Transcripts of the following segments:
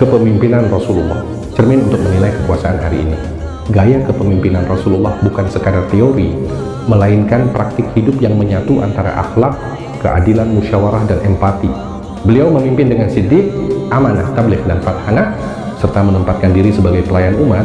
Kepemimpinan Rasulullah, cermin untuk menilai kekuasaan hari ini. Gaya kepemimpinan Rasulullah bukan sekadar teori, melainkan praktik hidup yang menyatu antara akhlak, keadilan, musyawarah, dan empati. Beliau memimpin dengan siddiq, amanah, tabligh, dan fathanah, serta menempatkan diri sebagai pelayan umat,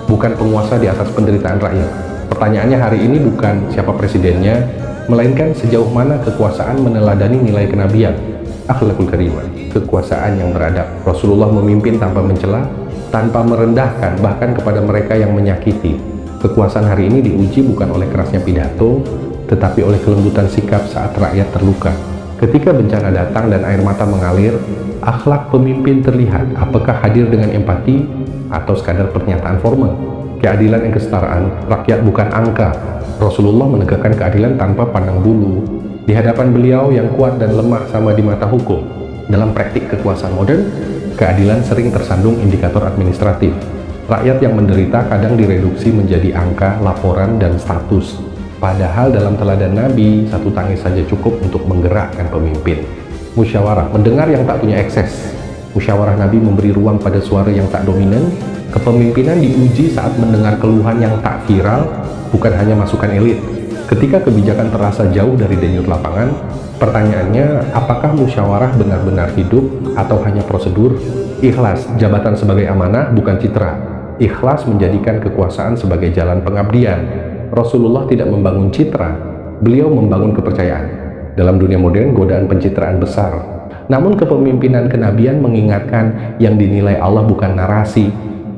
bukan penguasa di atas penderitaan rakyat. Pertanyaannya hari ini bukan siapa presidennya, melainkan sejauh mana kekuasaan meneladani nilai kenabian, akhlakul karimah, kekuasaan yang beradab. Rasulullah memimpin tanpa mencela, tanpa merendahkan, bahkan kepada mereka yang menyakiti. Kekuasaan hari ini diuji bukan oleh kerasnya pidato, tetapi oleh kelembutan sikap saat rakyat terluka. Ketika bencana datang dan air mata mengalir, akhlak pemimpin terlihat, apakah hadir dengan empati atau sekadar pernyataan formal. Keadilan dan kesetaraan, rakyat bukan angka. Rasulullah menegakkan keadilan tanpa pandang bulu. Di hadapan beliau yang kuat dan lemah sama di mata hukum. Dalam praktik kekuasaan modern, keadilan sering tersandung indikator administratif. Rakyat yang menderita kadang direduksi menjadi angka, laporan, dan status. Padahal dalam teladan Nabi, satu tangis saja cukup untuk menggerakkan pemimpin. Musyawarah, mendengar yang tak punya ekses. Musyawarah Nabi memberi ruang pada suara yang tak dominan. Kepemimpinan diuji saat mendengar keluhan yang tak viral, bukan hanya masukan elit. Ketika kebijakan terasa jauh dari denyut lapangan, pertanyaannya, apakah musyawarah benar-benar hidup atau hanya prosedur? Ikhlas, jabatan sebagai amanah bukan citra. Ikhlas menjadikan kekuasaan sebagai jalan pengabdian. Rasulullah tidak membangun citra, beliau membangun kepercayaan. Dalam dunia modern, godaan pencitraan besar. Namun kepemimpinan kenabian mengingatkan yang dinilai Allah bukan narasi,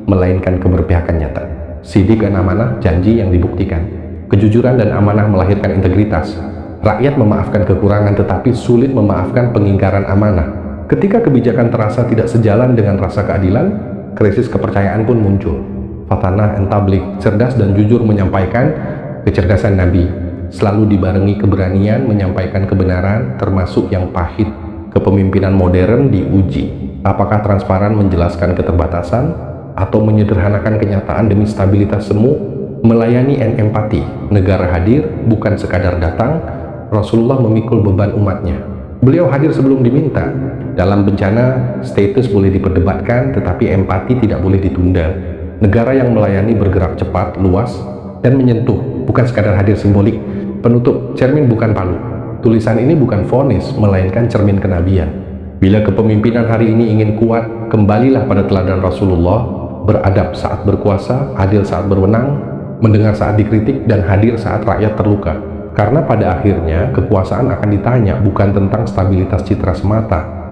melainkan keberpihakan nyata. Siddiq dan amanah, janji yang dibuktikan. Kejujuran dan amanah melahirkan integritas. Rakyat memaafkan kekurangan tetapi sulit memaafkan pengingkaran amanah. Ketika kebijakan terasa tidak sejalan dengan rasa keadilan, krisis kepercayaan pun muncul. Fathanah and tabligh, cerdas dan jujur menyampaikan. Kecerdasan Nabi selalu dibarengi keberanian menyampaikan kebenaran, termasuk yang pahit. Kepemimpinan modern diuji. Apakah transparan menjelaskan keterbatasan atau menyederhanakan kenyataan demi stabilitas semu? Melayani dan empati. Negara hadir bukan sekadar datang. Rasulullah memikul beban umatnya. Beliau hadir sebelum diminta. Dalam bencana, status boleh diperdebatkan, tetapi empati tidak boleh ditunda. Negara yang melayani bergerak cepat, luas, dan menyentuh, bukan sekadar hadir simbolik. Penutup, cermin bukan palu. Tulisan ini bukan vonis, melainkan cermin kenabian. Bila kepemimpinan hari ini ingin kuat, kembalilah pada teladan Rasulullah, beradab saat berkuasa, adil saat berwenang, mendengar saat dikritik, dan hadir saat rakyat terluka. Karena pada akhirnya kekuasaan akan ditanya bukan tentang stabilitas citra semata,